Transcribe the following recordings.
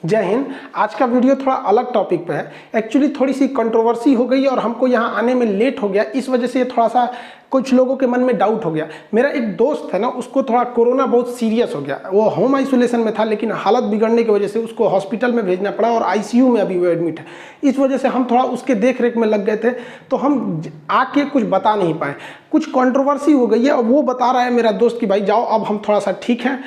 जय हिंद। आज का वीडियो थोड़ा अलग टॉपिक पे है। एक्चुअली थोड़ी सी कंट्रोवर्सी हो गई और हमको यहाँ आने में लेट हो गया, इस वजह से थोड़ा सा कुछ लोगों के मन में डाउट हो गया। मेरा एक दोस्त है ना, उसको थोड़ा कोरोना बहुत सीरियस हो गया। वो होम आइसोलेशन में था, लेकिन हालत बिगड़ने की वजह से उसको हॉस्पिटल में भेजना पड़ा और आईसीयू में अभी वो एडमिट है। इस वजह से हम थोड़ा उसके देख रेख में लग गए थे, तो हम आके कुछ बता नहीं पाए। कुछ कंट्रोवर्सी हो गई है और वो बता रहा है मेरा दोस्त कि भाई जाओ, अब हम थोड़ा सा ठीक हैं।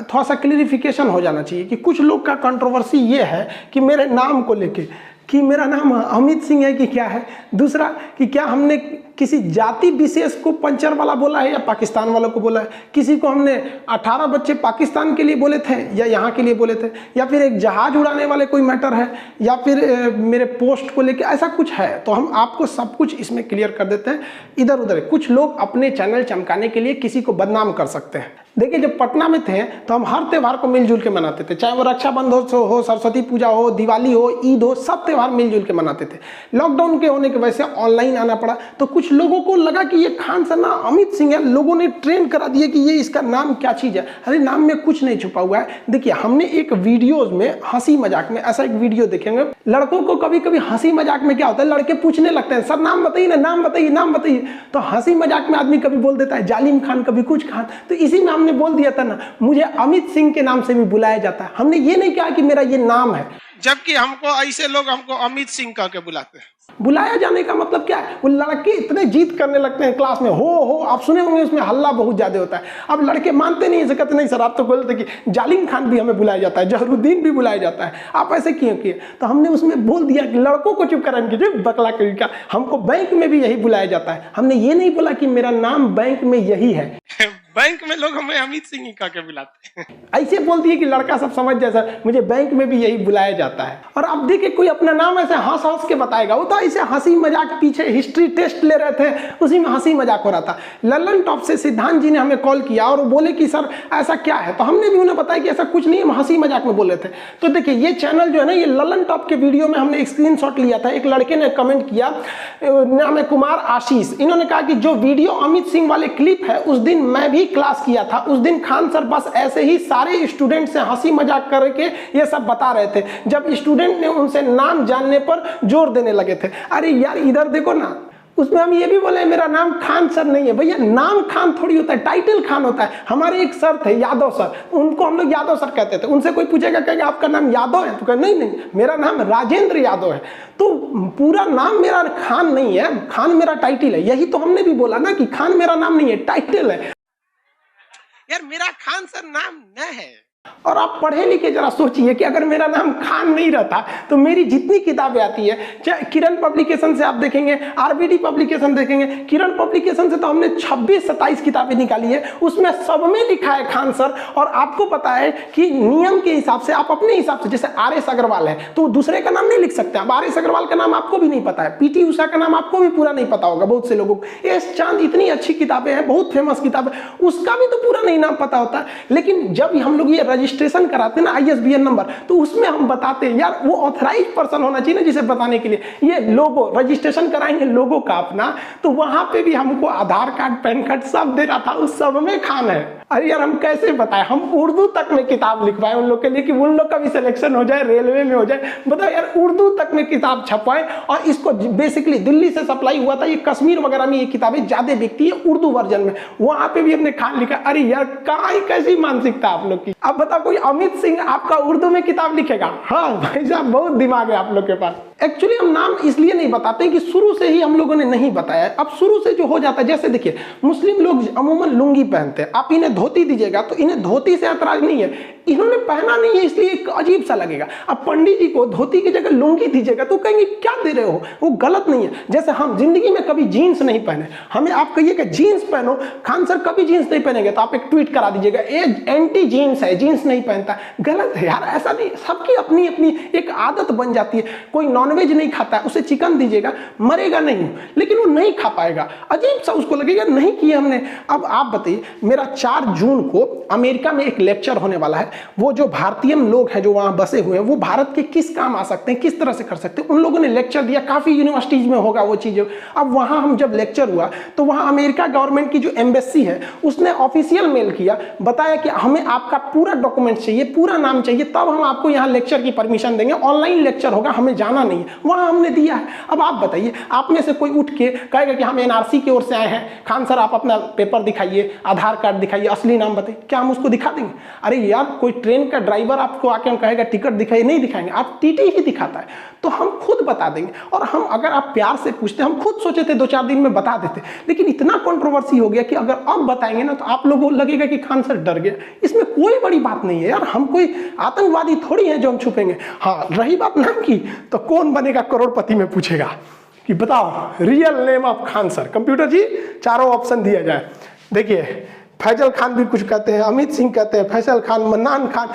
थोड़ा सा क्लियरिफिकेशन हो जाना चाहिए कि कुछ लोग का कंट्रोवर्सी ये है कि मेरे नाम को लेके कि मेरा नाम अमित सिंह है कि क्या है, दूसरा कि क्या हमने किसी जाति विशेष को पंचर वाला बोला है या पाकिस्तान वालों को बोला है, किसी को हमने 18 बच्चे पाकिस्तान के लिए बोले थे या यहाँ के लिए बोले थे, या फिर एक जहाज उड़ाने वाले कोई मैटर है, या फिर मेरे पोस्ट को लेके ऐसा कुछ है। तो हम आपको सब कुछ इसमें क्लियर कर देते हैं। इधर उधर कुछ लोग अपने चैनल चमकाने के लिए किसी को बदनाम कर सकते हैं। देखिए, जब पटना में थे तो हम हर त्यौहार को मिलजुल के मनाते थे, चाहे वो रक्षाबंधन हो, सरस्वती पूजा हो, दिवाली हो, ईद हो, सब त्यौहार मिलजुल के मनाते थे। लॉकडाउन के होने की वजह से ऑनलाइन आना पड़ा, तो कुछ लोगों को लगा कि ये खान सर ना अमित सिंह है। लोगों ने ट्रेंड करा दिया कि ये इसका नाम क्या चीज़ है। अरे नाम में कुछ नहीं छुपा हुआ है। देखिए, हमने एक वीडियोज में हंसी मजाक में ऐसा एक वीडियो देखेंगे। लड़कों को कभी कभी हंसी मजाक में क्या होता है, लड़के पूछने लगते हैं सर नाम बताइए ना, नाम बताइए, नाम बताइए। तो हंसी मजाक में आदमी कभी बोल देता है जालिम खान, कभी कुछ खान। तो इसी में हमने बोल दिया था ना, मुझे अमित सिंह के नाम से भी बुलाया जाता है। हमने ये नहीं कहा कि मेरा ये नाम है, जबकि हमको ऐसे लोग हमको अमित सिंह कह के बुलाते हैं। बुलाया जाने का मतलब क्या है, वो लड़के इतने जीत करने लगते हैं क्लास में, हो आप सुने होंगे, उसमें हल्ला बहुत ज्यादा होता है। अब लड़के मानते नहीं, ऐसे कहते नहीं सर आप तो बोलते कि जालिम खान भी हमें बुलाया जाता है, जहरुद्दीन भी बुलाया जाता है, आप ऐसे क्यों किए। तो हमने उसमें बोल दिया कि लड़कों को चुप कराने की बकला का, हमको बैंक में भी यही बुलाया जाता है। हमने ये नहीं बोला कि मेरा नाम बैंक में यही है। बैंक में लोग हमें अमित सिंह ही कह के बुलाते हैं। ऐसे बोल दिए कि लड़का सब समझ जाए सर, मुझे बैंक में भी यही बुलाया जाता है। और अब देखिए, कोई अपना नाम ऐसे हंस हंस के बताएगा, वो तो ऐसे हंसी मजाक, पीछे हिस्ट्री टेस्ट ले रहे थे, उसी में हंसी मजाक हो रहा था। लल्लन टॉप से सिद्धांत जी ने हमें कॉल किया और बोले कि सर ऐसा क्या है, तो हमने भी उन्हें बताया कि ऐसा कुछ नहीं, हम हंसी मजाक में बोल रहे थे। तो देखिए, ये चैनल जो है ना, ये लल्लन टॉप के वीडियो में हमने एक स्क्रीनशॉट लिया था। एक लड़के ने कमेंट किया, नाम है कुमार आशीष। इन्होंने कहा कि जो वीडियो अमित सिंह वाले क्लिप है, उस दिन मैं भी क्लास किया था। उस दिन खान सर बस ऐसे ही सारे स्टूडेंट से हंसी मजाक करके ये सब बता रहे थे, जब स्टूडेंट ने उनसे नाम जानने पर जोर देने लगे थे। अरे यार इधर देखो ना, उसमें हम ये भी बोले मेरा नाम खान सर नहीं है। भैया नाम खान थोड़ी होता है, टाइटल खान होता है। हमारे एक सर थे यादव सर, उनको हम लोग यादव सर कहते थे। उनसे कोई पूछेगा कहेगा आपका नाम यादव है, तो कहे नहीं मेरा नाम राजेंद्र यादव है। तो पूरा नाम मेरा खान नहीं है, खान मेरा टाइटल है। यही तो हमने भी बोला ना कि खान मेरा नाम नहीं है, टाइटल है। यार मेरा खान सर नाम न है। और आप पढ़े लिखे जरा सोचिए कि अगर मेरा नाम खान नहीं रहता तो मेरी जितनी किताबें आती है, चाहे किरण पब्लिकेशन से आप देखेंगे, आरबीडी पब्लिकेशन देखेंगे, किरण पब्लिकेशन से तो हमने 26-27 किताबें निकाली है, उसमें सब में लिखा है खान सर। और आपको पता है कि नियम के हिसाब से आप अपने हिसाब से, जैसे आर.एस. अग्रवाल है तो दूसरे का नाम नहीं लिख सकते। अब आर.एस. अग्रवाल का नाम आपको भी नहीं पता है, पीटी उषा का नाम आपको भी पूरा नहीं पता होगा बहुत से लोगों को। एस चांद, इतनी अच्छी किताबें हैं, बहुत फेमस किताब है, उसका भी तो पूरा नहीं नाम पता होता। लेकिन जब हम लोग ये रजिस्ट्रेशन कराते हैं ना, ISBN नंबर, तो उसमें हम बताते हैं यार वो ऑथराइज पर्सन होना चाहिए ना जिसे बताने के लिए। ये लोगो रजिस्ट्रेशन कराएंगे लोगो का अपना, तो वहां पे भी हमको आधार कार्ड, पैन कार्ड सब दे रहा था, उस सब में खान है। अरे यार हम कैसे बताएं, हम उर्दू तक में किताब लिखवाएं उन लोग के लिए कि उन लोग का भी सिलेक्शन हो जाए, रेलवे में हो जाए। बताओ यार, उर्दू तक में किताब छपवाएं। और इसको बेसिकली दिल्ली से सप्लाई हुआ था, ये कश्मीर वगैरह में ये किताबें ज्यादा बिकती है उर्दू वर्जन में, वहां पे भी हमने खान लिखा। अरे यार कहाँ कैसी मानसिकता आप लोग की। अब बताओ कोई अमित सिंह आपका उर्दू में किताब लिखेगा? हाँ भाई साहब, बहुत दिमाग है आप लोग के पास। एक्चुअली हम नाम इसलिए नहीं बताते कि शुरू से ही हम लोगों ने नहीं बताया। अब शुरू से जो हो जाता है, जैसे देखिए मुस्लिम लोग अमूमन लुंगी पहनते हैं, आप इन्हें धोती दीजिएगा तो इन्हें धोती से ऐतराज नहीं है, इन्होंने पहना नहीं है इसलिए एक अजीब सा लगेगा। अब पंडित जी को धोती की जगह लुंगी दीजिएगा तो कहेंगे क्या दे रहे हो, वो गलत नहीं है। जैसे हम जिंदगी में कभी जीन्स नहीं पहने, हमें आप कहिएगा जीन्स पहनो, खान सर कभी जीन्स नहीं पहनेंगे तो आप एक ट्वीट करा दीजिएगा ये एंटी जीन्स है, जीन्स नहीं पहनता। गलत है यार, ऐसा नहीं। सबकी अपनी अपनी एक आदत बन जाती है। कोई नॉन नॉनवेज नहीं खाता है, उसे चिकन दीजिएगा, मरेगा नहीं, लेकिन वो नहीं खा पाएगा। अजीब सा उसको लगेगा नहीं किया हमने। अब आप बताइए, मेरा 4 जून को अमेरिका में एक लेक्चर होने वाला है। वो जो भारतीय लोग हैं जो वहाँ बसे हुए हैं, वो भारत के किस काम आ सकते हैं, किस तरह से कर सकते हैं, उन लोगों ने लेक्चर दिया। काफ़ी यूनिवर्सिटीज़ में होगा वो चीज़ें। अब वहाँ हम जब लेक्चर हुआ तो वहाँ अमेरिका गवर्नमेंट की जो एम्बेसी है उसने ऑफिशियल मेल किया, बताया कि हमें आपका पूरा डॉक्यूमेंट चाहिए, पूरा नाम चाहिए, तब हम आपको यहाँ लेक्चर की परमिशन देंगे। ऑनलाइन लेक्चर होगा, हमें जाना नहीं है। वहाँ हमने दिया है। अब आप बताइए, आप में से कोई उठ के कहेगा कि हम एनआरसी की ओर से आए हैं, खान सर आप अपना पेपर दिखाइए, आधार कार्ड दिखाइए, असली नाम बताइए, क्या हम उसको दिखा देंगे? अरे यार, कोई ट्रेन का ड्राइवर आपको आके हम कहेगा टिकट दिखाइए, नहीं दिखाएंगे, आप टीटी ही दिखाता है, तो हम खुद बता देंगे। और हम अगर आप प्यार से पूछते, हम खुद सोचे थे 2-4 दिन में बता देते, लेकिन इतना कंट्रोवर्सी हो गया कि अगर अब बताएंगे ना तो आप लोगों को लगेगा कि खान सर डर गया। इसमें कोई बड़ी बात नहीं है यार, हम कोई आतंकवादी थोड़ी है जो हम छुपेंगे। हाँ, रही बात नाम की, तो कौन बनेगा करोड़पति में पूछेगा कि बताओ real name of Khan sir. Computer ji चारों ऑप्शन दिया जाए। देखिए, फैजल खान भी कुछ कहते हैं, अमित सिंह कहते हैं, फैसल खान, मन्नान खान।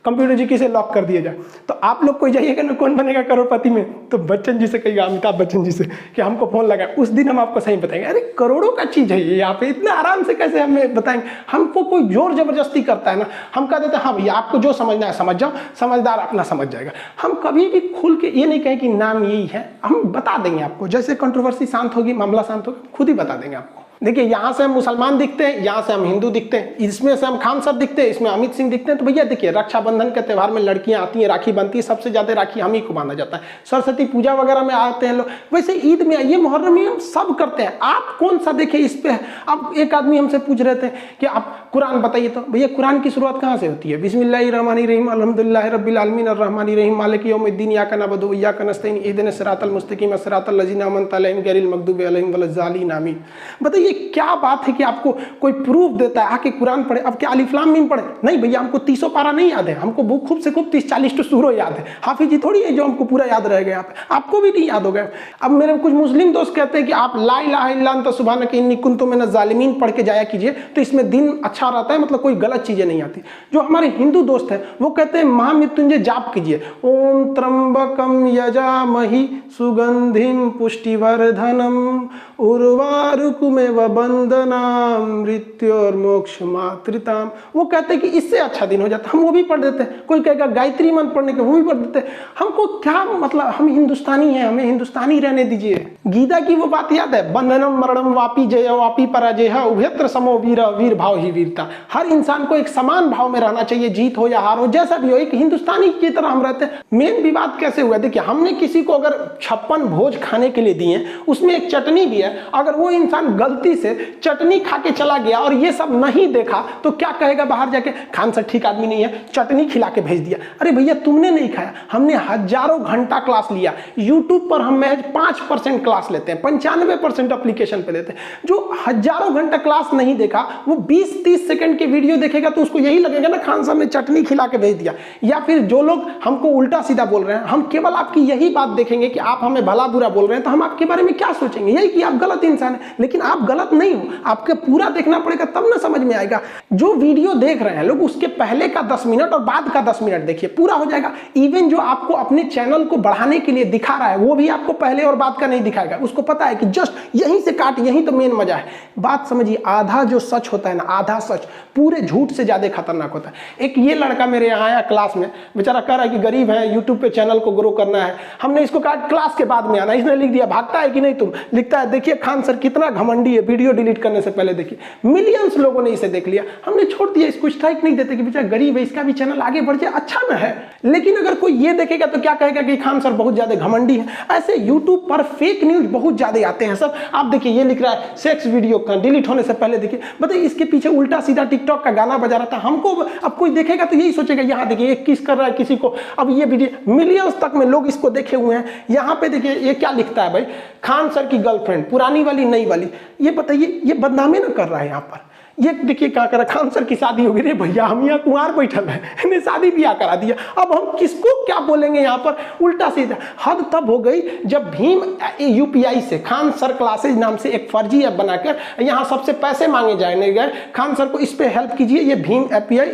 कंप्यूटर जी किसे लॉक कर दिया जाए, तो आप लोग कोई जाइएगा ना कौन बनेगा करोड़पति में, तो बच्चन जी से कहिएगा, अमिताभ बच्चन जी से कि हमको फोन लगा, उस दिन हम आपको सही बताएंगे। अरे करोड़ों का चीज़ है ये, यहाँ पे इतना आराम से कैसे हमें बताएंगे? हमको कोई जोर जबरदस्ती करता है ना, हम कह देते हैं हाँ भैया आपको जो समझना है समझ जाओ, समझदार अपना समझ जाएगा। हम कभी भी खुल के ये नहीं कहें कि नाम यही है, हम बता देंगे आपको। जैसे कंट्रोवर्सी शांत होगी, मामला शांत होगा, खुद ही बता देंगे आपको। देखिए, यहाँ से हम मुसलमान दिखते हैं, यहाँ से हम हिंदू दिखते हैं, इसमें से हम खान सर दिखते हैं, इसमें अमित सिंह दिखते हैं। तो भैया देखिए, रक्षाबंधन के त्यौहार में लड़कियाँ आती हैं, राखी बनती है, सबसे ज़्यादा राखी हम ही को बांधा जाता है। सरस्वती पूजा वगैरह में आते हैं लोग, वैसे ईद में, ये मुहर्रम में हम सब करते हैं। आप कौन सा देखे इस पे? अब एक आदमी हमसे पूछ रहे थे कि आप कुरान बताइए, तो भैया कुरान की शुरुआत कहाँ से होती है? बिस्मिल्लाहिर्रहमानिर्रहीम अल्हम्दुलिल्लाहि रब्बिल आलमीन अर्रहमानिर्रहीम मालिकि यौमिद्दीन इय्याका नअबुदु व इय्याका नस्तईन इहदिनस सिरातल मुस्तकीम सिरातल लज़ीना अनअमता अलैहिम गैरिल मग़दूबि अलैहिम वलज़्ज़ालिन आमीन। बताइए क्या बात है कि आपको कोई प्रूफ देता है आके कुरान पढ़े। अब क्या अलिफ लाम मीम पढ़े? नहीं भैया, हमको 30 पारा नहीं याद है, हमको खूब से खूब 30-40 तो सूरो याद है। हाफिज जी थोड़ी है जो हमको पूरा याद रह गया, आपको भी नहीं याद हो गया। अब मेरे कुछ मुस्लिम दोस्त कहते हैं कि आप ला इलाहा इल्ला अन्ता सुब्हानका इन्नी कुन्तु मिनज़ ज़ालिमीन पढ़ के जाया कीजिए, तो इसमें दिन अच्छा रहता है, मतलब कोई गलत चीजें नहीं आती। जो हमारे हिंदू दोस्त हैं वो कहते हैं महामृत्युंजय जाप कीजिए, ओम त्र्यंबकम यजामहि सुगंधिम पुष्टिवर्धनम उर्वारुकमेव बंदनाम मृत्योर्मोक्ष मातृताम। वो कहते हैं कि इससे अच्छा दिन हो जाता, हम वो भी पढ़ देते हैं। कोई कहेगा गायत्री मंत्र पढ़ने के, वो भी पढ़ देते हैं। हमको क्या मतलब, हम हिंदुस्तानी हैं, हमें हिंदुस्तानी रहने दीजिए। गीता की वो बात याद है, बंधनम मरणम वापी जय वापी पराजय उभयत्र समो वीर, वीर भाव ही वीरता। हर इंसान को एक समान भाव में रहना चाहिए, जीत हो या हार हो, जैसा भी हो, एक हिंदुस्तानी की तरह हम रहते हैं। मेन विवाद कैसे हुआ? देखिए, हमने किसी को अगर 56 भोज खाने के लिए दिए, उसमें एक चटनी भी है, अगर वो इंसान गलती से चटनी खा के चला गया और ये सब नहीं देखा तो क्या कहेगा बाहर जाके? खान सर ठीक आदमी नहीं है, चटनी खिला के भेज दिया। अरे भैया, तुमने नहीं खाया, हमने हजारों घंटा क्लास लिया। यूट्यूब पर हम महज 5% क्लास लेते हैं, 95% एप्लीकेशन पे लेते हैं। जो हजारों घंटा क्लास नहीं देखा, वो 20-30 सेकंड के वीडियो देखेगा तो उसको यही लगेगा ना खान साहब ने चटनी खिला के भेज दिया। या फिर जो लोग हमको उल्टा सीधा बोल रहे हैं, हम केवल आपकी यही बात देखेंगे कि आप हमें भला बुरा बोल रहे हैं, तो हम आपके बारे में क्या सोचेंगे? यही कि आप गलत इंसान है। लेकिन आप गलत नहीं हो, आपके पूरा देखना पड़ेगा तब ना समझ में आएगा। जो वीडियो देख रहे हैं लोग, उसके पहले का 10 मिनट और बाद का 10 मिनट देखिए, पूरा हो जाएगा। इवन जो आपको अपने चैनल को बढ़ाने के लिए दिखा रहा है, वो भी आपको पहले और बाद का नहीं दिखाएगा। उसको पता है कि जस्ट यहीं से काट, यहीं तो मेन मजा है। बात समझिए, आधा जो सच होता है ना, आधा सच पूरे झूठ से ज्यादा खतरनाक होता है। एक ये लड़का मेरे यहाँ आया क्लास में, बेचारा कह रहा है कि गरीब है, यूट्यूब पे चैनल को ग्रो करना है। हमने इसको कहा क्लास के बाद में आना, इसने लिख दिया भागता है कि नहीं तुम, लिखता है देखिए खान सर कितना घमंडी है, वीडियो डिलीट करने से पहले देखिए। मिलियंस लोगों ने इसे देख लिया, हमने छोड़ दिया, इसको स्ट्राइक नहीं देते कि बेचारा गरीब है, इसका भी चैनल आगे बढ़ जाए, अच्छा ना है। लेकिन अगर कोई ये देखेगा तो क्या कहेगा कि खान सर बहुत ज्यादा घमंडी है। ऐसे यूट्यूब पर फेक न्यूज बहुत ज्यादा आते हैं सब। आप देखिए, ये लिख रहा है सेक्स वीडियो का डिलीट होने से पहले देखिए, बताइए इसके पीछे उल्टा सीधा टिकटॉक का गाना बजा रहा था। हमको अब कोई देखेगा तो यही सोचेगा, यहाँ देखिए ये किस कर रहा है किसी को। अब ये वीडियो मिलियंस तक में लोग इसको देखे हुए हैं। यहाँ पे देखिए ये क्या लिखता है भाई, खान सर की गर्लफ्रेंड, पुरानी वाली नई वाली। ये बताइए, ये बदनामी ना कर रहा है यहाँ पर। ये देखिए क्या करा, खान सर की शादी हो गई रे भैया, हम यहाँ कुंवार बैठल है, इन्हें शादी ब्याह करा दिया। अब हम किसको क्या बोलेंगे यहाँ पर, उल्टा सीधा। हद तब हो गई जब भीम यूपीआई से खान सर क्लासेज नाम से एक फर्जी ऐप बनाकर यहाँ सबसे पैसे मांगे जाने गए, खान सर को इस पे हेल्प कीजिए, ये भीम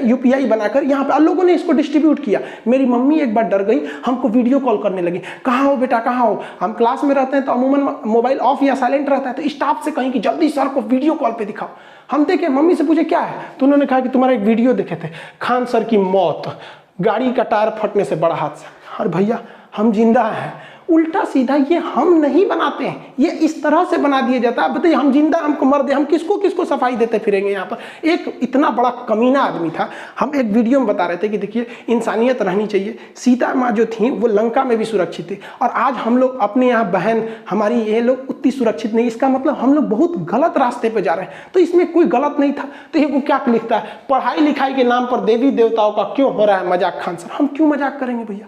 यूपीआई बनाकर यहाँ पे लोगों ने इसको डिस्ट्रीब्यूट किया। मेरी मम्मी एक बार डर गई, हमको वीडियो कॉल करने लगी, कहाँ हो बेटा कहाँ हो। हम क्लास में रहते हैं तो अमूमन मोबाइल ऑफ या साइलेंट रहता है, तो स्टाफ से कहीं कि जल्दी सर को वीडियो कॉल पे दिखाओ। हम देखे, मम्मी से पूछे क्या है, तो उन्होंने कहा कि तुम्हारा एक वीडियो देखे थे, खान सर की मौत, गाड़ी का टायर फटने से बड़ा हादसा। और भैया हम जिंदा हैं। उल्टा सीधा ये हम नहीं बनाते हैं, ये इस तरह से बना दिया जाता है। बताइए हम जिंदा, हमको मर दे, हम किसको किसको सफाई देते फिरेंगे यहाँ पर। एक इतना बड़ा कमीना आदमी था, हम एक वीडियो में बता रहे थे कि देखिए इंसानियत रहनी चाहिए। सीता माँ जो थी वो लंका में भी सुरक्षित थी, और आज हम लोग अपने यहाँ बहन हमारी ये लोग उतनी सुरक्षित नहीं, इसका मतलब हम लोग बहुत गलत रास्ते पर जा रहे हैं। तो इसमें कोई गलत नहीं था। तो ये वो क्या लिखता है, पढ़ाई लिखाई के नाम पर देवी देवताओं का क्यों हो रहा है मजाक खान सर, हम क्यों मजाक करेंगे भैया।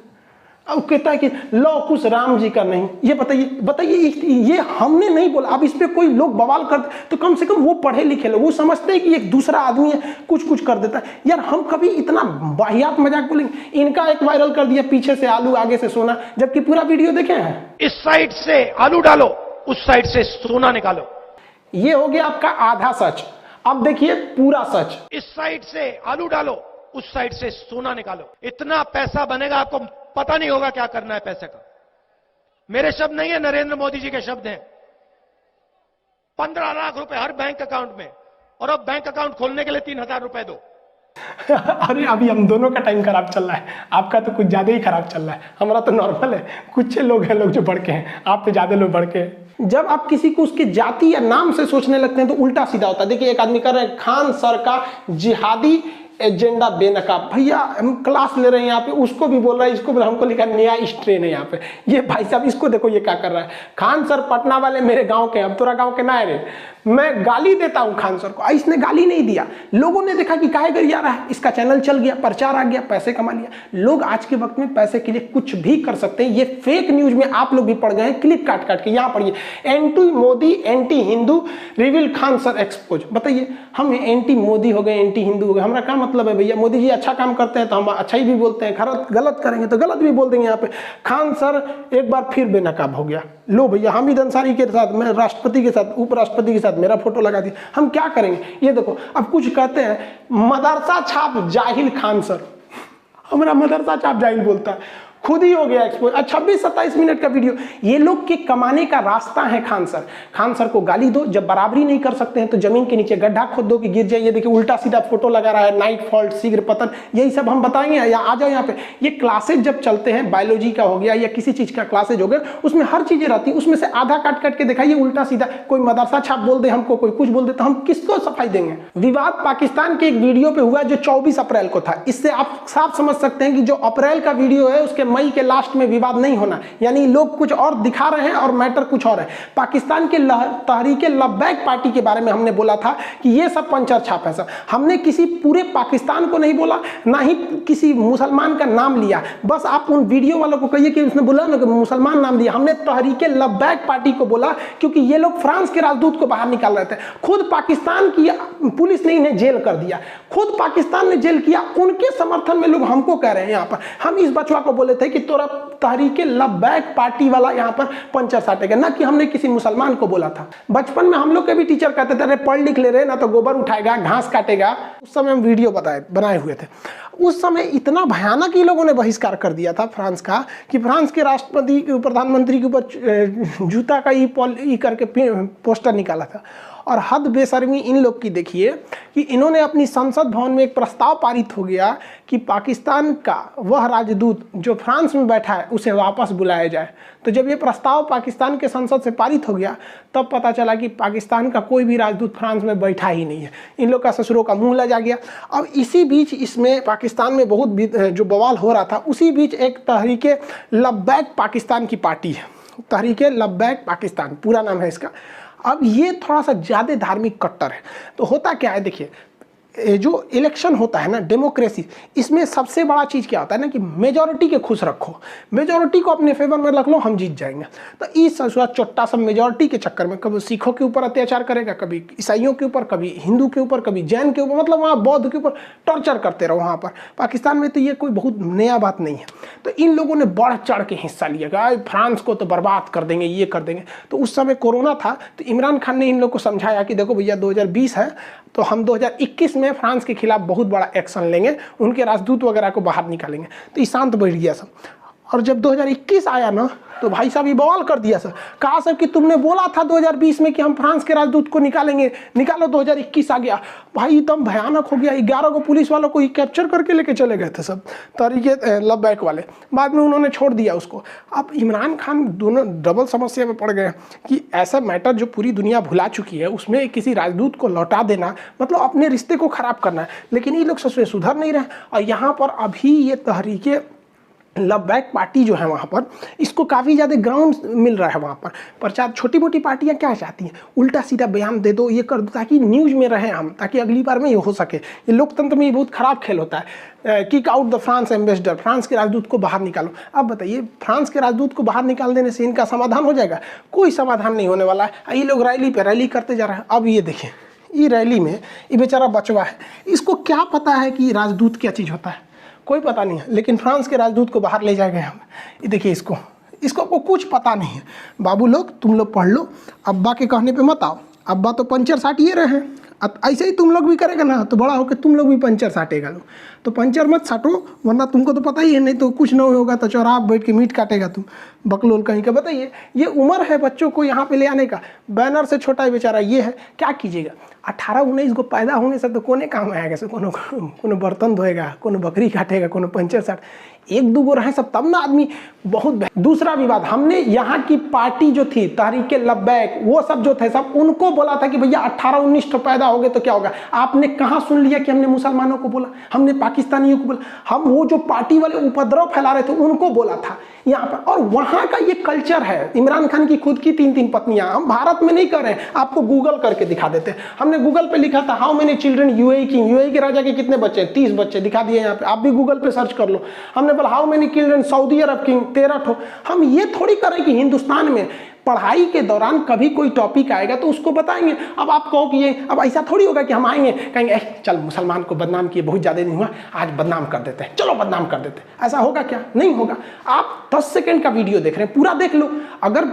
अब कहता है कि लौ कुछ राम जी का नहीं, ये बताइए ये हमने नहीं बोला। अब इस पे कोई लोग बवाल करते तो कम से कम वो पढ़े लिखे लोग, वो समझते हैं कि एक दूसरा आदमी है कुछ कर देता है। यार हम कभी इतना वाहियात मजाक बोलेंगे। इनका एक वायरल कर दिया, पीछे से आलू आगे से सोना, जबकि पूरा वीडियो देखे हैं। इस साइड से आलू डालो, उस साइड से सोना निकालो। ये हो गया आपका आधा सच। अब देखिए पूरा सच। इस साइड से आलू डालो, उस साइड से सोना निकालो। इतना पैसा बनेगा, आपको पता नहीं होगा क्या करना है पैसे का। मेरे शब्द नहीं है, नरेंद्र मोदी जी के शब्द हैं। 15 लाख रुपए हर बैंक अकाउंट में, और अब बैंक अकाउंट खोलने के लिए 3000 रुपए दो। अरे अभी हम दोनों का टाइम खराब चल रहा है, आपका तो कुछ ज्यादा ही खराब चल रहा है, हमारा तो नॉर्मल है। कुछ लोग हैं लोग जो बढ़ के हैं, आप तो ज्यादा लोग बढ़ के हैं। जब आप किसी को उसके जाति या नाम से सोचने लगते हैं तो उल्टा सीधा होता है। देखिए एक आदमी कर रहे हैं खान सर का जिहादी एजेंडा बेनकाब। भैया हम क्लास ले रहे हैं यहाँ पे, उसको भी बोल रहा है, इसको भी, हमको लिखा नया स्ट्रेन है यहाँ पे। ये भाई साहब इसको देखो ये क्या कर रहा है। खान सर पटना वाले मेरे गांव के, अब तोरा गांव के ना है रे, मैं गाली देता हूं खान सर को। इसने गाली नहीं दिया, लोगों ने देखा कि काहे गरिया रहा है, इसका चैनल चल गया, प्रचार आ गया, पैसे कमा लिया। लोग आज के वक्त में पैसे के लिए कुछ भी कर सकते हैं। ये फेक न्यूज में आप लोग भी पड़ गए हैं, क्लिप काट काट के। यहाँ पढ़िए, anti Modi anti Hindu reveal Khan sir expose. बताइए हम एंटी मोदी हो गए, एंटी हिंदू हो गए, हमारा क्या मतलब है भैया। मोदी जी अच्छा काम करते हैं तो हम अच्छा ही भी बोलते हैं, गलत करेंगे तो गलत भी बोल देंगे। यहाँ पे खान सर एक बार फिर बेनकाब हो गया। लो भैया हामिद अंसारी के साथ, मैं राष्ट्रपति के साथ, उपराष्ट्रपति के साथ मेरा फोटो लगा दिया, हम क्या करेंगे। ये देखो अब कुछ कहते हैं मदरसा छाप जाहिल खान सर, हमारा मदरसा छाप जाहिल बोलता है, खुद ही हो गया एक्सपोज। 26-27 मिनट का वीडियो। ये लोग के कमाने का रास्ता है खान सर। खान सर को गाली दो, जब बराबरी नहीं कर सकते हैं तो जमीन के नीचे गड्ढा खोद दो कि गिर जाइए। देखिए उल्टा सीधा फोटो लगा रहा है, नाइट फॉल्ट, शीघ्र पतन, यही सब हम बताएंगे। या आ जाओ यहाँ पे, ये क्लासेज जब चलते हैं, बायोलॉजी का हो गया या किसी चीज का क्लासेज हो गया, उसमें हर चीजें रहती है, उसमें से आधा काट काट के दिखाइए उल्टा सीधा। कोई मदरसा छाप बोल दे हमको, कोई कुछ बोल दे, तो हम किसको सफाई देंगे। विवाद पाकिस्तान के एक वीडियो पे हुआ जो 24 अप्रैल को था। इससे आप साफ समझ सकते हैं कि जो अप्रैल का वीडियो है उसके मई के लास्ट में विवाद नहीं होना, यानी लोग कुछ और दिखा रहे हैं और मैटर कुछ और है। पाकिस्तान के तहरीके लब्बैक पार्टी के बारे में हमने बोला था कि ये सब पंचर छाप है। सब हमने किसी पूरे पाकिस्तान को नहीं बोला, ना ही किसी मुसलमान का नाम लिया। बस आप उन वीडियो वालों को कहिए कि उसने बोला ना कि मुसलमान नाम दिया। हमने तहरीके लब्बैक पार्टी को बोला क्योंकि ये लोग फ्रांस के राजदूत को बाहर निकाल रहे थे। खुद पाकिस्तान की पुलिस ने इन्हें जेल कर दिया, खुद पाकिस्तान ने जेल किया। उनके समर्थन में लोग हमको कह रहे हैं यहाँ पर। हम इस बचवा को बोले थे कि तोरा तहरीके लब्बैक पार्टी वाला यहाँ पर पंचर साटेगा, ना कि हमने किसी मुसलमान को बोला था। बचपन में हम लोग के भी टीचर कहते थे अरे पढ़ लिख ले रहे ना तो गोबर उठाएगा, घास काटेगा। उस समय हम वीडियो बनाए हुए थे। उस समय इतना भयानक ही लोगों ने बहिष्कार कर दिया था फ्रांस का कि फ्रांस के राष्ट्रपति प्रधानमंत्री के ऊपर जूता का ई करके पोस्टर निकाला था। और हद बेशर्मी इन लोग की देखिए कि इन्होंने अपनी संसद भवन में एक प्रस्ताव पारित हो गया कि पाकिस्तान का वह राजदूत जो फ्रांस में बैठा है उसे वापस बुलाया जाए। तो जब ये प्रस्ताव पाकिस्तान के संसद से पारित हो गया तब पता चला कि पाकिस्तान का कोई भी राजदूत फ्रांस में बैठा ही नहीं है। इन लोग का ससुरों का मुंह लजा गया। अब इसी बीच इसमें पाकिस्तान में बहुत जो बवाल हो रहा था, उसी बीच एक तहरीके लब्बैक पाकिस्तान की पार्टी है, तहरीके लब्बैक पाकिस्तान पूरा नाम है इसका। अब ये थोड़ा सा ज़्यादा धार्मिक कट्टर है। तो होता क्या है देखिए, जो इलेक्शन होता है ना, डेमोक्रेसी, इसमें सबसे बड़ा चीज़ क्या होता है ना कि मेजॉरिटी के खुश रखो, मेजॉरिटी को अपने फेवर में रख लो, हम जीत जाएंगे। तो इस चोट्टा सब मेजॉरिटी के चक्कर में कभी सिखों के ऊपर अत्याचार करेगा, कभी ईसाइयों के ऊपर, कभी हिंदू के ऊपर, कभी जैन के ऊपर, मतलब वहाँ बौद्ध के ऊपर टॉर्चर करते रहो। वहाँ पर पाकिस्तान में तो ये कोई बहुत नया बात नहीं है। तो इन लोगों ने बढ़ चढ़ के हिस्सा लिया कि फ्रांस को तो बर्बाद कर देंगे, ये कर देंगे। तो उस समय कोरोना था, तो इमरान खान ने इन लोग को समझाया कि देखो भैया 2020 है, तो हम 2021 में फ्रांस के खिलाफ बहुत बड़ा एक्शन लेंगे, उनके राजदूत वगैरह को बाहर निकालेंगे। तो ये शांत बैठ गया सब। और जब 2021 आया ना, तो भाई साहब ये बवाल कर दिया सर, कहा सर कि तुमने बोला था 2020 में कि हम फ्रांस के राजदूत को निकालेंगे, निकालो, 2021 आ गया। भाई एकदम भयानक हो गया। 11 को पुलिस वालों को कैप्चर करके लेके चले गए थे सब तरीके लव बैक वाले, बाद में उन्होंने छोड़ दिया उसको। अब इमरान खान दोनों डबल समस्या में पड़ गए कि ऐसा मैटर जो पूरी दुनिया भुला चुकी है, उसमें किसी राजदूत को लौटा देना मतलब अपने रिश्ते को खराब करना है। लेकिन ये लोग सच में सुधर नहीं रहे। और यहाँ पर अभी ये तहरीके लव बैक पार्टी जो है वहाँ पर, इसको काफ़ी ज़्यादा ग्राउंड मिल रहा है वहाँ पर प्रचार। छोटी मोटी पार्टियाँ क्या चाहती हैं, उल्टा सीधा बयान दे दो, ये कर दो, ताकि न्यूज़ में रहें हम, ताकि अगली बार में ये हो सके। ये लोकतंत्र में ये बहुत ख़राब खेल होता है। Kick out the France ambassador, France के राजदूत को बाहर निकालो। अब बताइए, फ्रांस के राजदूत को बाहर निकाल देने से इनका समाधान हो जाएगा? कोई समाधान नहीं होने वाला है। ये लोग रैली पे रैली करते जा रहे हैं। अब ये देखिए, ये रैली में ये बेचारा बचवा है, इसको क्या पता है कि राजदूत क्या चीज़ होता है? कोई पता नहीं है। लेकिन फ्रांस के राजदूत को बाहर ले जाएंगे हम। ये देखिए, इसको कुछ पता नहीं है। बाबू लोग, तुम लोग पढ़ लो, अब्बा के कहने पे मत आओ। अब्बा तो पंचर साटिए रहे हैं, ऐसे ही तुम लोग भी करेगा ना, तो बड़ा होकर तुम लोग भी पंचर साटेगा। लो तो पंचर मत साटो, वरना तुमको तो पता ही है, नहीं तो कुछ नहीं होगा तो चौराहा बैठ के मीट काटेगा तुम, बकलोल कहीं का। बताइए, ये उम्र है बच्चों को यहाँ पे ले आने का। बैनर से छोटा ही बेचारा ये है, क्या कीजिएगा। 18-19 को पैदा होने से तो कोने काम आएगा से, कोनो बर्तन धोएगा, कोनो बकरी काटेगा, कोनो पंचर साट, 1-2 रहे सब, तब ना आदमी बहुत। दूसरा विवाद, हमने यहाँ की पार्टी जो थी तहरीके लव बैक, वो सब जो थे सब, उनको बोला था कि भैया 18-19 तो पैदा हो गए तो क्या होगा। आपने कहाँ सुन लिया कि हमने मुसलमानों को बोला, हमने पाकिस्तानियों को बोला? हम वो जो पार्टी वाले उपद्रव फैला रहे थे उनको बोला था यहाँ पर। और वहाँ का ये कल्चर है। इमरान खान की खुद की 3-3 पत्नियां, हम भारत में नहीं कर रहे हैं, आपको गूगल करके दिखा देते हैं। हमने गूगल पे लिखा था how many children UAE king, UAE के राजा के कितने बच्चे हैं, 30 बच्चे दिखा दिए यहाँ पे। आप भी गूगल पे सर्च कर लो। हमने बोला how many children Saudi Arab king, 13 ठो। हम ये थोड़ी करें कि हिंदुस्तान में पढ़ाई के दौरान कभी कोई टॉपिक आएगा तो उसको बताएंगे। अब आप कहो कि ये, अब ऐसा थोड़ी होगा कि हम आएंगे कहेंगे चल मुसलमान को बदनाम किए बहुत ज़्यादा नहीं हुआ, आज बदनाम कर देते हैं, चलो बदनाम कर देते हैं। ऐसा होगा क्या? नहीं होगा। आप 10 सेकंड का वीडियो देख रहे हैं, पूरा देख लो। अगर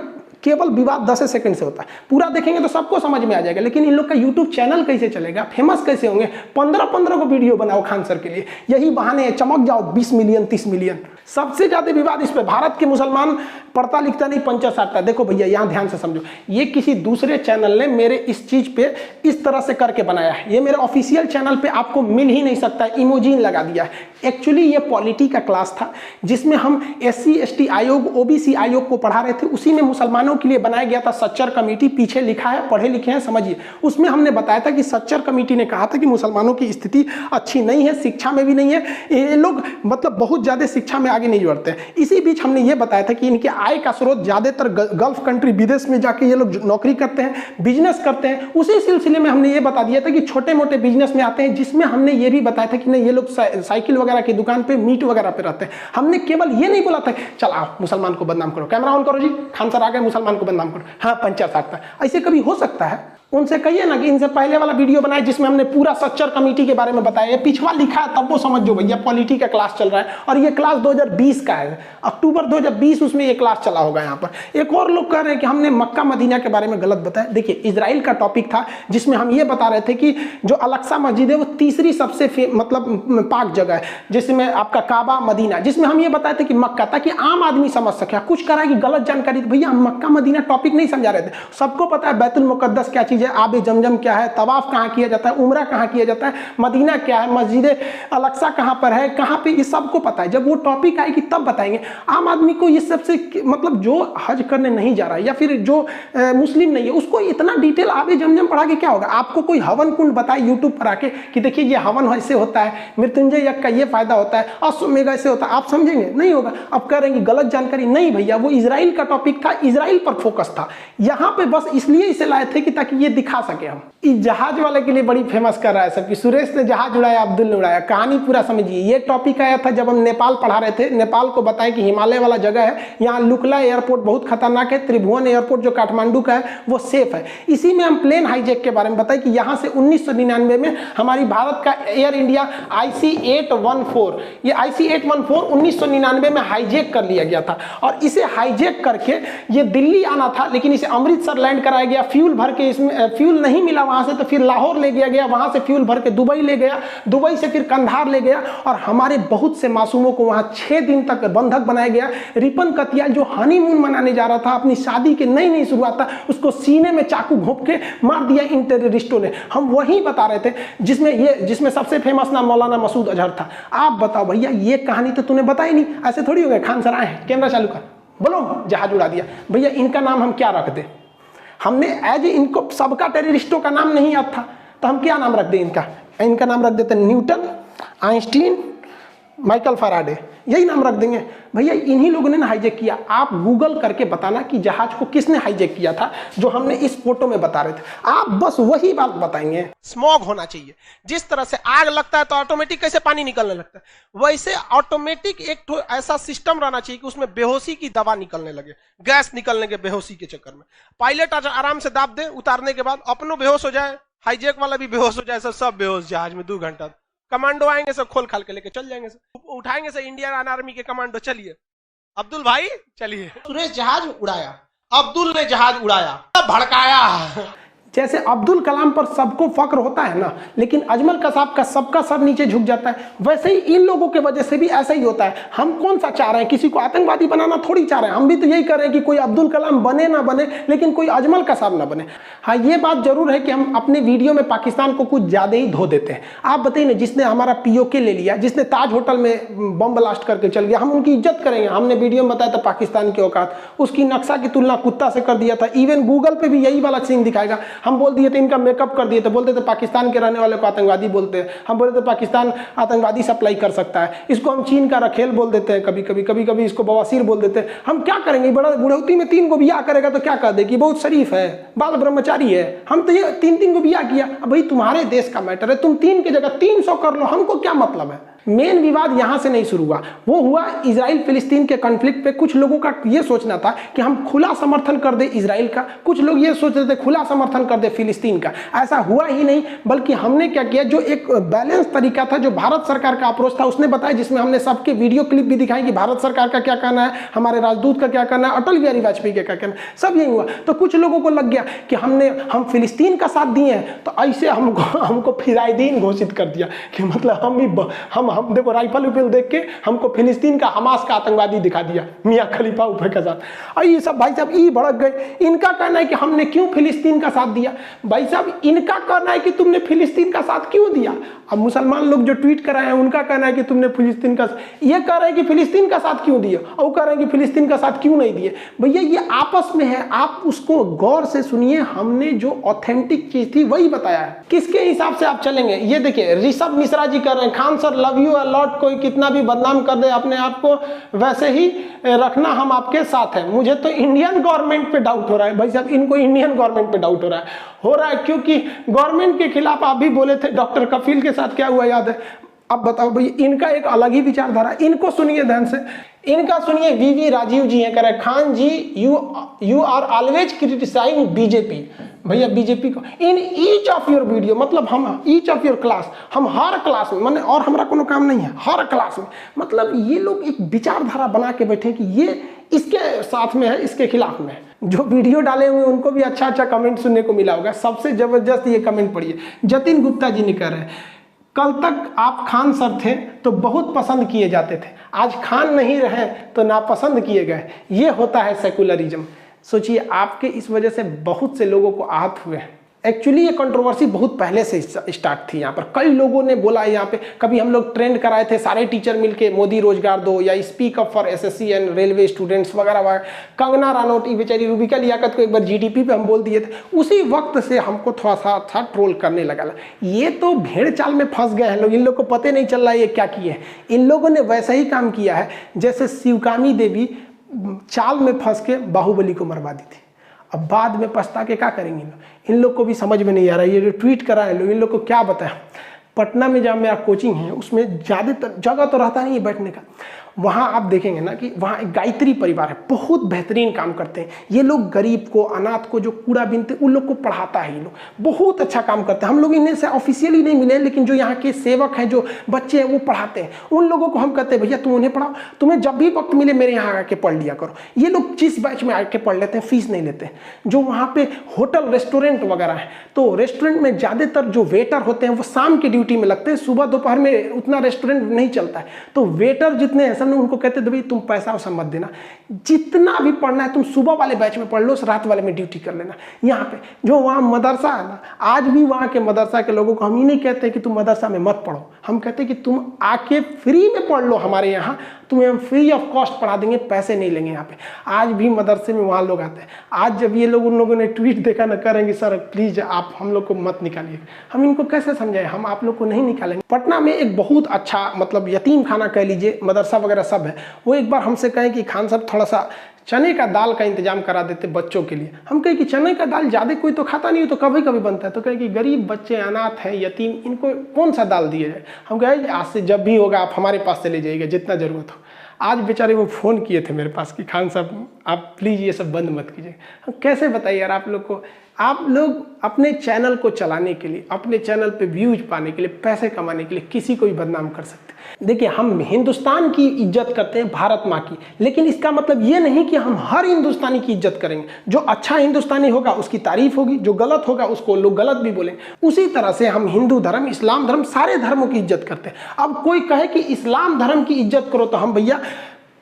केवल विवाद 10 सेकंड से होता है, पूरा देखेंगे तो सबको समझ में आ जाएगा। लेकिन इन लोग का यूट्यूब चैनल कैसे चलेगा, फेमस कैसे होंगे? 15-15 को वीडियो बनाओ खान सर के लिए, यही बहाने चमक जाओ 20 मिलियन 30 मिलियन। सबसे ज्यादा विवाद इस पे, भारत के मुसलमान पढ़ता लिखता नहीं, पंचर साटता। देखो भैया, यहाँ ध्यान से समझो, ये किसी दूसरे चैनल ने मेरे इस चीज पे इस तरह से करके बनाया है। ये मेरे ऑफिशियल चैनल पे आपको मिल ही नहीं सकता, इमोजीन लगा दिया है। एक्चुअली ये पॉलिटी का क्लास था जिसमें हम SC ST आयोग, OBC आयोग को पढ़ा रहे थे। उसी में मुसलमानों के लिए बनाया गया था सच्चर कमेटी, पीछे लिखा है, पढ़े लिखे हैं, समझिए। उसमें हमने बताया था कि सच्चर कमेटी ने कहा था कि मुसलमानों की स्थिति अच्छी नहीं है, शिक्षा में भी नहीं है, ये लोग मतलब बहुत ज्यादा शिक्षा में आगे नहीं बढ़ते हैं। इसी बीच हमने ये बताया था कि इनके आय का स्रोत ज्यादातर गल्फ कंट्री, विदेश में जाके ये लोग नौकरी करते हैं, बिजनेस करते हैं। उसी सिलसिले में हमने ये बता दिया था कि छोटे मोटे बिजनेस में आते हैं, जिसमें हमने ये भी बताया था कि नहीं, ये लोग साइकिल वगैरह की दुकान पे, मीट वगैरह पे रहते हैं। हमने केवल ये नहीं बोला था चल आओ मुसलमान को बदनाम करो, कैमरा ऑन करो जी, खान सर आ गए, मुसलमान को बदनाम करो, हाँ पंचर साटता। ऐसे कभी हो सकता है? उनसे कहिए ना कि इनसे पहले वाला वीडियो बनाए जिसमें हमने पूरा सच्चर कमेटी के बारे में बताया। ये पिछवा लिखा है तब वो समझो भैया, पॉलिटी का क्लास चल रहा है और ये क्लास 2020 का है, अक्टूबर 2020 उसमें ये क्लास चला होगा। यहाँ पर एक और लोग कह रहे हैं कि हमने मक्का मदीना के बारे में गलत बताया। देखिए, इजराइल का टॉपिक था जिसमें हम ये बता रहे थे कि जो अल-अक्सा मस्जिद है वो तीसरी सबसे मतलब पाक जगह है, जिसमें आपका काबा मदीना, जिसमें हम ये बताए थे कि मक्का, ताकि आम आदमी समझ सके। कुछ कह रहा है कि गलत जानकारी, भैया हम मक्का मदीना टॉपिक नहीं समझा रहे थे। सबको पता है बैतुल मुकद्दस क्या चीज है, आबे जमजम क्या है, तवाफ कहाँ किया जाता है, उम्रा कहाँ किया जाता है, मदीना क्या है, मस्जिद अल-अक्सा कहाँ पर है, कहाँ पे, ये सबको पता है। जब वो टॉपिक आएगी तब बताएंगे। आम आदमी को ये सबसे मतलब जो हज करने नहीं जा रहा है या फिर जो मुस्लिम नहीं है, उसको इतना डिटेल आबे जमजम पढ़ा के क्या होगा? आपको कोई हवन कुंड बताए यूट्यूब पर आके कि देखिए ये हवन ऐसे होता है, मृत्युंजय यज्ञ का ये फायदा होता है, अश्वमेध ऐसे होता है, आप समझेंगे? नहीं होगा। अब कह रहे हैं कि गलत जानकारी। नहीं भैया, वो इजराइल का टॉपिक था, इजराइल पर फोकस था। यहाँ पे बस इसलिए इसे लाए थे कि ताकि ये दिखा सके हम। इस जहाज वाले के लिए बड़ी फेमस कर रहा है सब कि सुरेश ने जहाज उड़ाया, अब्दुल ने उड़ाया। कहानी पूरा समझिए। ये टॉपिक आया था जब हम नेपाल पढ़ा रहे थे। नेपाल को बताया कि हिमालय वाला जगह है, यहाँ लुकला एयरपोर्ट बहुत खतरनाक है, त्रिभुवन एयरपोर्ट जो काठमांडू का है वो सेफ है। इसी में हम प्लेन हाईजैक के बारे में बताए कि यहाँ से 1999 में हमारी भारत का एयर इंडिया IC-814, ये IC-814 1999 में हाईजैक कर लिया गया था और इसे हाईजैक करके ये दिल्ली आना था, लेकिन इसे अमृतसर लैंड कराया गया। फ्यूल भर के इसमें फ्यूल नहीं मिला वहां से, तो फिर लाहौर ले गया गया, वहां से फ्यूल भर के दुबई ले गया, दुबई से फिर कंधार ले गया और हमारे बहुत से मासूमों को वहां 6 दिन तक बंधक बनाया गया। रिपन कतियाल जो हनीमून मनाने जा रहा था, अपनी शादी के नई शुरुआत था, उसको सीने में चाकू घोंप के मार दिया इन टेररिस्टों ने। हम वही बता रहे थे जिसमें सबसे फेमस नाम मौलाना मसूद अजहर था। आप बताओ भैया, ये कहानी तो तूने बताई नहीं, ऐसे थोड़ी हो गया। खान सर आए हैं, कैमरा चालू कर, बोलो जहाज उड़ा दिया। भैया इनका नाम हम क्या रख दें? हमने एज इनको सबका टेररिस्टों का नाम नहीं याद था, तो हम क्या नाम रख दें इनका नाम रख देते न्यूटन, आइंस्टीन, माइकल फैराडे, यही नाम रख देंगे। भैया इन्हीं लोगों ने हाईजैक किया। आप गूगल करके बताना कि जहाज को किसने हाईजैक किया था, जो हमने इस फोटो में बता रहे थे। आप बस वही बात बताएंगे। स्मॉग होना चाहिए। जिस तरह से आग लगता है तो ऑटोमेटिक कैसे पानी निकलने लगता है, वैसे ऑटोमेटिक एक ऐसा सिस्टम रहना चाहिए कि उसमें बेहोशी की दवा निकलने लगे, गैस निकलने के बेहोशी के चक्कर में। पायलट आराम से दाब दे, उतारने के बाद अपनों बेहोश हो जाए, हाईजैक वाला भी बेहोश हो जाए, सब बेहोश जहाज में 2 घंटा। कमांडो आएंगे, सब खोल खाल के लेके चल जाएंगे, सब उठाएंगे से इंडियन आर्मी के कमांडो। चलिए अब्दुल भाई चलिए। सुरेश जहाज उड़ाया, अब्दुल ने जहाज उड़ाया, भड़काया। जैसे अब्दुल कलाम पर सबको फक्र होता है ना, लेकिन अजमल कसाब का सबका सब नीचे झुक जाता है, वैसे ही इन लोगों के वजह से भी ऐसा ही होता है। हम कौन सा चाह रहे हैं? किसी को आतंकवादी बनाना थोड़ी चाह रहे हैं। हम भी तो यही कर रहे हैं कि कोई अब्दुल कलाम बने ना बने, लेकिन कोई अजमल कसाब ना बने। हाँ, ये बात जरूर है कि हम अपने वीडियो में पाकिस्तान को कुछ ज्यादा ही धो देते हैं। आप बताइए ना, जिसने हमारा POK ले लिया, जिसने ताज होटल में बम ब्लास्ट करके चल गया, हम उनकी इज्जत करेंगे? हमने वीडियो में बताया था पाकिस्तान की औकात, उसकी नक्शा की तुलना कुत्ता से कर दिया था। इवन गूगल पे भी यही वाला सीन दिखाएगा। हम बोल दिए थे इनका मेकअप कर दिए थे, बोलते थे पाकिस्तान के रहने वाले को आतंकवादी बोलते हैं। हम बोलते थे पाकिस्तान आतंकवादी सप्लाई कर सकता है। इसको हम चीन का रखेल बोल देते हैं, कभी कभी इसको बवासीर बोल देते हैं। हम क्या करेंगे? बड़ा बुढ़ौती में 3 को बियाह करेगा तो क्या कह दे कि बहुत शरीफ है, बाल ब्रह्मचारी है। हम तो ये 3 को बियाह किया। अब भाई तुम्हारे देश का मैटर है, तुम 3 की जगह 300 कर लो, हमको क्या मतलब है? मेन विवाद यहां से नहीं शुरू हुआ, वो हुआ इजराइल फिलिस्तीन के कॉन्फ्लिक्ट पे। कुछ लोगों का ये सोचना था कि हम खुला समर्थन कर दे इजराइल का, कुछ लोग ये सोच रहे थे खुला समर्थन कर दे फिलिस्तीन का। ऐसा हुआ ही नहीं, बल्कि हमने क्या किया, जो एक बैलेंस तरीका था, जो भारत सरकार का अप्रोच था, उसने बताया, जिसमें हमने सबके वीडियो क्लिप भी दिखाई कि भारत सरकार का क्या कहना है, हमारे राजदूत का क्या कहना है, अटल बिहारी वाजपेयी का क्या कहना है, सब यही हुआ। तो कुछ लोगों को लग गया कि हम फिलिस्तीन का साथ दिए हैं, तो ऐसे हमको फिदायदीन घोषित कर दिया कि मतलब हम देखो राइफल उफल देख के हमको फिलिस्तीन का हमास का आतंकवादी दिखा दिया मियां खलीफा ऊपर के साथ। और ये सब भाई साहब ई भड़क गए। इनका कहना है कि हमने क्यों फिलिस्तीन का साथ दिया। भाई साहब इनका कहना है कि तुमने फिलिस्तीन का साथ क्यों दिया। अब मुसलमान लोग जो ट्वीट कर रहे हैं उनका कहना है कि तुमने फिलिस्तीन का, ये कह रहे हैं कि फिलिस्तीन का साथ क्यों दिए, और कह रहे हैं कि फिलिस्तीन का साथ क्यों नहीं दिए। भैया ये आपस में है, आप उसको गौर से सुनिए। हमने जो ऑथेंटिक चीज थी वही बताया है। किसके हिसाब से आप चलेंगे? ये देखिए ऋषभ मिश्रा जी कर रहे हैं, Khan sir love you a lot, कोई कितना भी बदनाम कर दे अपने आप को वैसे ही रखना, हम आपके साथ हैं। मुझे तो इंडियन गवर्नमेंट पे डाउट हो रहा है। भाई साहब इनको इंडियन गवर्नमेंट पे डाउट हो रहा है क्योंकि गवर्नमेंट के खिलाफ आप भी बोले थे। डॉक्टर कफील के साथ क्या हुआ याद है? अब बताओ भाई, इनका एक अलग ही विचारधारा। इनको सुनिए ध्यान से, इनका सुनिए। वीवी राजीव जी हैं, कह रहे Khan ji you are always criticising BJP. भैया बीजेपी को in each of your video, मतलब हम ईच ऑफ योर क्लास, हम हर क्लास में, मैंने और हमारा कोनो काम नहीं है, हर क्लास में, मतलब ये लोग एक विचारधारा बना के बैठे कि ये इसके साथ में है, इसके खिलाफ में है। जो वीडियो डाले हुए उनको भी अच्छा अच्छा कमेंट सुनने को मिला होगा। सबसे जबरदस्त ये कमेंट पढ़िए, जतिन गुप्ता जी ने कह रहे हैं, कल तक आप खान सर थे तो बहुत पसंद किए जाते थे, आज खान नहीं रहे तो नापसंद किए गए। ये होता है सेकुलरिज्म। सोचिए आपके इस वजह से बहुत से लोगों को आहत हुए हैं। एक्चुअली ये कंट्रोवर्सी बहुत पहले से स्टार्ट थी। यहाँ पर कई लोगों ने बोला, यहाँ पे कभी हम लोग ट्रेंड कराए थे सारे टीचर मिलके, मोदी रोजगार दो, या speak up for SSC and railway students वगैरह वगैरह। कंगना रानौत बेचारी रूबिका लियाकत को एक बार GDP पे हम बोल दिए थे। उसी वक्त से हमको थोड़ा सा था ट्रोल करने लगा। ये तो भेड़ चाल में फंस गए हैं लोग, इन लोग को पता नहीं चल रहा है ये क्या किए हैं। इन लोगों ने वैसा ही काम किया है जैसे शिवकामी देवी चाल में फंस के बाहुबली को मरवा दी थी। अब बाद में पछता के क्या करेंगे इन लोग को भी समझ में नहीं आ रहा है। ये जो ट्वीट करा है लोग, इन लोग को क्या बताएं। पटना में जहाँ मेरा कोचिंग है उसमें ज़्यादातर जगह तो रहता नहीं है बैठने का, वहाँ आप देखेंगे ना कि वहाँ एक गायत्री परिवार है, बहुत बेहतरीन काम करते हैं ये लोग। गरीब को, अनाथ को, जो कूड़ा बीनते उन लोग को पढ़ाता है ये लोग, बहुत अच्छा काम करते हैं। हम लोग इन्हें से ऑफिशियली नहीं मिले, लेकिन जो यहाँ के सेवक हैं, जो बच्चे हैं वो पढ़ाते हैं। उन लोगों को हम कहते हैं भैया तुम उन्हें पढ़ाओ, तुम्हें जब भी वक्त मिले मेरे यहाँ आके पढ़ लिया करो। ये लोग जिस बैच में आके पढ़ लेते हैं, फीस नहीं लेते हैं। जो वहाँ पे होटल रेस्टोरेंट वगैरह है, तो रेस्टोरेंट में ज़्यादातर जो वेटर होते हैं वो शाम की ड्यूटी में लगते हैं, सुबह दोपहर में उतना रेस्टोरेंट नहीं चलता है। तो वेटर जितने हैं सब उनको कहते हैं भाई तुम पैसा वैसा मत देना, जितना भी पढ़ना है तुम सुबह वाले बैच में पढ़ लो, रात वाले में ड्यूटी कर लेना। यहाँ पे जो वहाँ मदरसा है ना, आज भी वहाँ के मदरसा के लोगों को हम ही नहीं कहते कि तुम मदरसा में मत पढ़ो, हम कहते हैं कि तुम आके फ्री में पढ़ लो हमारे यहाँ, तुम्हें हम फ्री ऑफ कॉस्ट पढ़ा देंगे, पैसे नहीं लेंगे यहाँ पे। आज भी मदरसे में वहाँ लोग आते हैं। आज जब ये लोग, उन लोगों ने ट्वीट देखा ना, करेंगे सर प्लीज आप हम लोग को मत निकालिए, हम इनको कैसे समझाएं, हम आप लोग को नहीं निकालेंगे। पटना में एक बहुत अच्छा मतलब यतीम खाना कह लीजिए, मदरसा वगैरह सब है। वो एक बार हमसे कहें कि खान साहब थोड़ा सा चने का दाल का इंतजाम करा देते बच्चों के लिए। हम कहें कि चने का दाल ज़्यादा कोई तो खाता नहीं हो, तो कभी कभी बनता है। तो कहें कि गरीब बच्चे, अनाथ हैं, यतीम, इनको कौन सा दाल दिया जाए। हम कहें आज से जब भी होगा आप हमारे पास चले जाइएगा जितना ज़रूरत हो। आज बेचारे वो फ़ोन किए थे मेरे पास कि खान साहब आप प्लीज़ ये सब बंद मत कीजिए। हम कैसे बताइए यार आप लोग को, आप लोग अपने चैनल को चलाने के लिए, अपने चैनल पे व्यूज पाने के लिए, पैसे कमाने के लिए किसी को भी बदनाम कर सकते हैं। देखिए हम हिंदुस्तान की इज्जत करते हैं, भारत माँ की, लेकिन इसका मतलब ये नहीं कि हम हर हिंदुस्तानी की इज्जत करेंगे। जो अच्छा हिंदुस्तानी होगा उसकी तारीफ होगी, जो गलत होगा उसको लोग गलत भी बोलेंगे। उसी तरह से हम हिंदू धर्म, इस्लाम धर्म, सारे धर्मों की इज्जत करते हैं। अब कोई कहे कि इस्लाम धर्म की इज्जत करो, तो हम भैया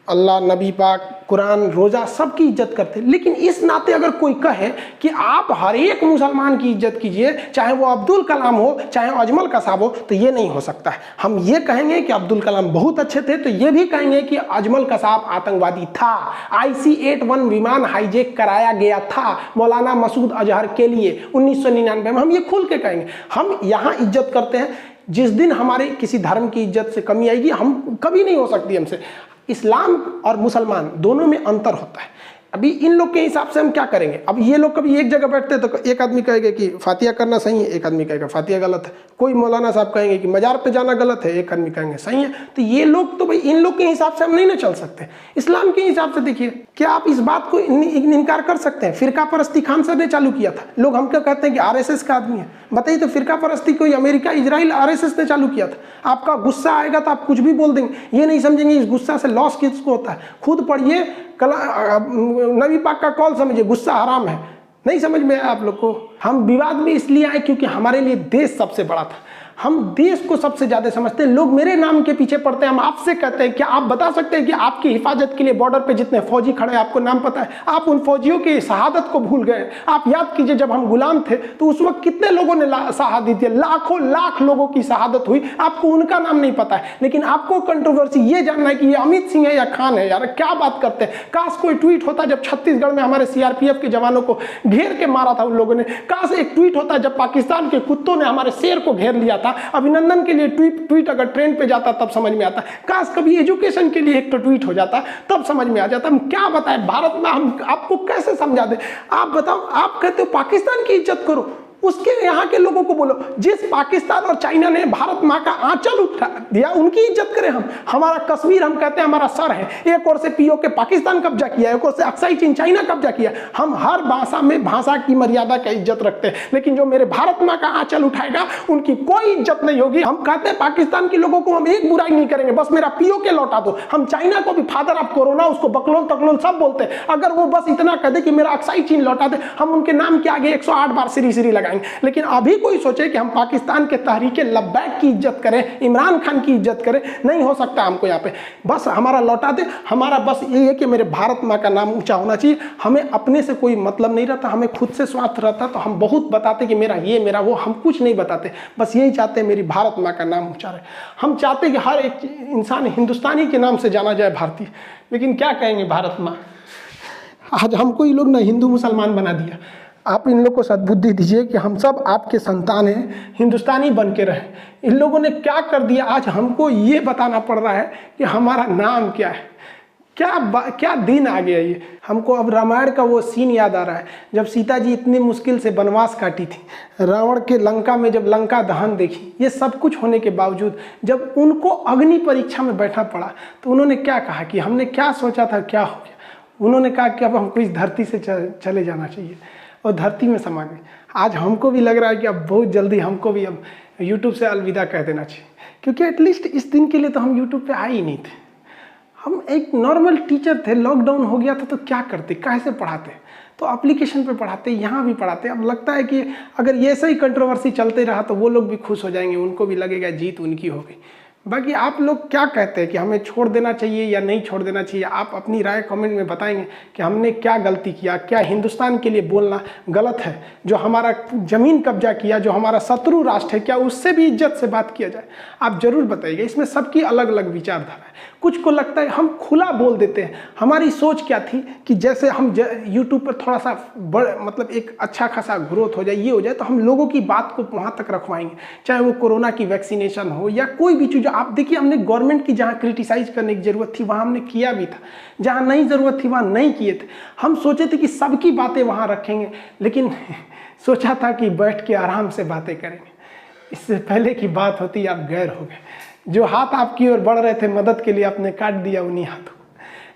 अल्लाह, नबी पाक, कुरान, रोज़ा सबकी इज्जत करते हैं। लेकिन इस नाते अगर कोई कहे कि आप हर एक मुसलमान की इज्जत कीजिए, चाहे वो अब्दुल कलाम हो, चाहे अजमल कसाब हो, तो ये नहीं हो सकता है। हम ये कहेंगे कि अब्दुल कलाम बहुत अच्छे थे, तो ये भी कहेंगे कि अजमल कसाब आतंकवादी था। IC-81 विमान हाईजैक कराया गया था मौलाना मसूद अजहर के लिए 1999 में। हम ये खुल के कहेंगे। हम यहाँ इज्जत करते हैं। जिस दिन हमारे किसी धर्म की इज्जत से कमी आएगी, हम कभी नहीं हो सकती हमसे। इस्लाम और मुसलमान दोनों में अंतर होता है। अभी इन लोग के हिसाब से हम क्या करेंगे। अब ये लोग कभी एक जगह बैठते हैं तो एक आदमी कहेगा कि फातिया करना सही है, एक आदमी कहेगा फातिया गलत है। कोई मौलाना साहब कहेंगे कि मजार पे जाना गलत है, एक आदमी कहेंगे सही है। तो ये लोग तो भाई इन लोग के हिसाब से हम नहीं ना चल सकते। इस्लाम के हिसाब से देखिए, क्या आप इस बात को इनकार कर सकते हैं? फिरका परस्ती खान साहब ने चालू किया था। लोग हमको कहते हैं कि RSS का आदमी है। बताइए तो फिरका परस्ती कोई अमेरिका, इजराइल, RSS ने चालू किया था। आपका गुस्सा आएगा तो आप कुछ भी बोल देंगे, ये नहीं समझेंगे इस गुस्सा से लॉस किसको होता है। खुद पढ़िए, नबी पाक का कौल समझिए, गुस्सा हराम है। नहीं समझ में आया आप लोग को। हम विवाद में इसलिए आए क्योंकि हमारे लिए देश सबसे बड़ा था। हम देश को सबसे ज्यादा समझते हैं। लोग मेरे नाम के पीछे पड़ते हैं। हम आपसे कहते हैं क्या आप बता सकते हैं कि आपकी हिफाजत के लिए बॉर्डर पे जितने फौजी खड़े हैं, आपको नाम पता है? आप उन फौजियों की शहादत को भूल गए। आप याद कीजिए, जब हम गुलाम थे तो उस वक्त कितने लोगों ने शहादत दी, लाखों लाख लोगों की शहादत हुई, आपको उनका नाम नहीं पता है। लेकिन आपको कंट्रोवर्सी ये जानना है कि ये अमित सिंह है या खान है। यार क्या बात करते हैं। काश कोई ट्वीट होता जब छत्तीसगढ़ में हमारे CRPF के जवानों को घेर के मारा था उन लोगों ने। काश एक ट्वीट होता जब पाकिस्तान के कुत्तों ने हमारे शेर को घेर लिया था। अभिनंदन के लिए ट्वीट अगर ट्रेंड पे जाता तब समझ में आता। काश कभी एजुकेशन के लिए एक तो ट्वीट हो जाता तब समझ में आ जाता। हम क्या बताएं भारत में, हम आपको कैसे समझा दें? आप बताओ, आप कहते हो पाकिस्तान की इज्जत करो, उसके यहाँ के लोगों को बोलो जिस पाकिस्तान और चाइना ने भारत माँ का आंचल उठा दिया उनकी इज्जत करें हम। हमारा कश्मीर हम कहते हैं हमारा सर है। एक ओर से POK पाकिस्तान कब्जा किया, एक ओर से अक्साई चीन चाइना कब्जा किया। हम हर भाषा में भाषा की मर्यादा का इज्जत रखते हैं, लेकिन जो मेरे भारत माँ का आंचल उठाएगा उनकी कोई इज्जत नहीं होगी। हम कहते हैं पाकिस्तान के लोगों को हम एक बुराई नहीं करेंगे, बस मेरा POK लौटा दो। हम चाइना को भी फादर ऑफ कोरोना, उसको बकलोल तकलोल सब बोलते हैं। अगर वो बस इतना कह दे कि मेरा अक्साई चीन लौटा दे, हम उनके नाम के आगे 108 बार श्री लगाएंगे। लेकिन अभी कोई सोचे कि हम पाकिस्तान के तहरीके लब्बैक की इज्जत करें, इमरान खान की इज्जत करें, नहीं हो सकता हमको यहाँ पे। बस हमारा लौटा दे। हमारा बस ये है कि मेरे भारत माँ का नाम ऊंचा होना चाहिए। हमें अपने से कोई मतलब नहीं रहता, हमें खुद से स्वार्थ रहता। तो हम बहुत बताते कि मेरा ये, मेरा वो, हम कुछ नहीं बताते। बस यही चाहते हैं मेरी भारत माँ का नाम ऊंचा रहे। हम चाहते हैं कि हर एक इंसान हिंदुस्तानी के नाम से जाना जाए, भारतीय। लेकिन क्या कहेंगे भारत माँ, आज हमको ये लोग ना हिंदू मुसलमान बना दिया। आप इन लोग को सद्बुद्धि दीजिए कि हम सब आपके संतान हैं, हिंदुस्तानी बन के रहें। इन लोगों ने क्या कर दिया, आज हमको ये बताना पड़ रहा है कि हमारा नाम क्या है। क्या दिन आ गया ये। हमको अब रामायण का वो सीन याद आ रहा है जब सीता जी इतनी मुश्किल से वनवास काटी थी, रावण के लंका में जब लंका दहन देखी, ये सब कुछ होने के बावजूद जब उनको अग्नि परीक्षा में बैठना पड़ा तो उन्होंने क्या कहा कि हमने क्या सोचा था क्या हो गया। उन्होंने कहा कि अब हमको इस धरती से चले जाना चाहिए और धरती में समा गए। आज हमको भी लग रहा है कि अब बहुत जल्दी हमको भी अब यूट्यूब से अलविदा कह देना चाहिए, क्योंकि एटलीस्ट इस दिन के लिए तो हम यूट्यूब पे आए ही नहीं थे। हम एक नॉर्मल टीचर थे, लॉकडाउन हो गया था तो क्या करते, कैसे पढ़ाते, तो एप्लीकेशन पे पढ़ाते, यहाँ भी पढ़ाते। अब लगता है कि अगर ये ऐसा ही कंट्रोवर्सी चलते रहा तो वो लोग भी खुश हो जाएंगे, उनको भी लगेगा जीत उनकी हो गई। बाकी आप लोग क्या कहते हैं कि हमें छोड़ देना चाहिए या नहीं छोड़ देना चाहिए, आप अपनी राय कमेंट में बताएंगे कि हमने क्या गलती किया, क्या हिंदुस्तान के लिए बोलना गलत है, जो हमारा ज़मीन कब्जा किया, जो हमारा शत्रु राष्ट्र है, क्या उससे भी इज्जत से बात किया जाए। आप ज़रूर बताइएगा। इसमें सबकी अलग अलग विचारधारा है। कुछ को लगता है हम खुला बोल देते हैं। हमारी सोच क्या थी कि जैसे हम यूट्यूब पर थोड़ा सा मतलब एक अच्छा खासा ग्रोथ हो जाए, ये हो जाए, तो हम लोगों की बात को वहाँ तक रखवाएंगे, चाहे वो कोरोना की वैक्सीनेशन हो या कोई भी चीज़। आप देखिए, हमने गवर्नमेंट की जहाँ क्रिटिसाइज करने की ज़रूरत थी वहाँ हमने किया भी था, जहाँ नहीं ज़रूरत थी वहाँ नहीं किए थे। हम सोचे थे कि सबकी बातें वहाँ रखेंगे, लेकिन सोचा था कि बैठ के आराम से बातें करेंगे। इससे पहले की बात होती आप गैर हो गए। जो हाथ आपकी ओर बढ़ रहे थे मदद के लिए, आपने काट दिया उन्हीं हाथों।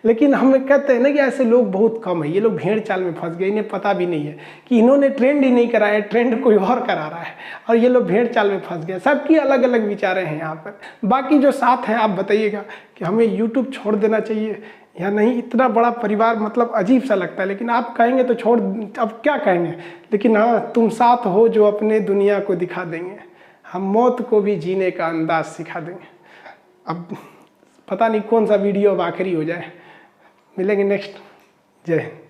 लेकिन हम कहते हैं ना कि ऐसे लोग बहुत कम है। ये लोग भेड़ चाल में फंस गए, इन्हें पता भी नहीं है कि इन्होंने ट्रेंड ही नहीं कराया, ट्रेंड कोई और करा रहा है और ये लोग भेड़ चाल में फंस गए। सबकी अलग अलग विचारें हैं यहाँ पर। बाकी जो साथ हैं आप बताइएगा कि हमें यूट्यूब छोड़ देना चाहिए या नहीं। इतना बड़ा परिवार मतलब अजीब सा लगता है, लेकिन आप कहेंगे तो छोड़, अब क्या कहेंगे। लेकिन हाँ, तुम साथ हो जो अपने दुनिया को दिखा देंगे, हम मौत को भी जीने का अंदाज सिखा देंगे। अब पता नहीं कौन सा वीडियो अब आखिरी हो जाए। मिलेंगे नेक्स्ट। जय हिंद।